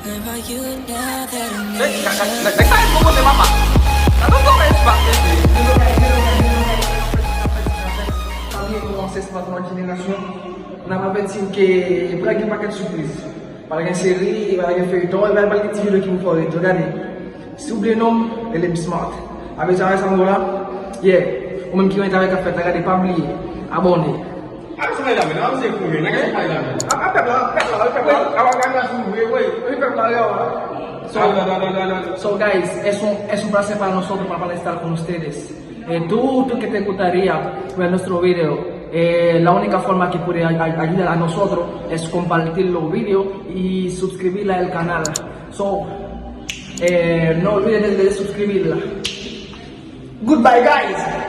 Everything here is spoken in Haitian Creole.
Nagtayo po ko si Mama. Ano to guys ba? Kami com vocês para uma geração na mapensin que para que pakai surprise para que série para que feuilleton e vai balik video que me foi regardez s'oublie nom elle est smart avec ça ça là yeah ou même qui va être avec café regardez pas oublier abonner. Ano sa may lamin? Ano sa yung kuya? Nagkasya may lamin? Awak kan langsung So guys, es un placer para nosotros para estar con ustedes. Tú que te gustaría ver nuestro video, la única forma que puede ayudar a nosotros es compartir los videos y suscribirla al canal. So, no olviden de suscribirla. Goodbye guys.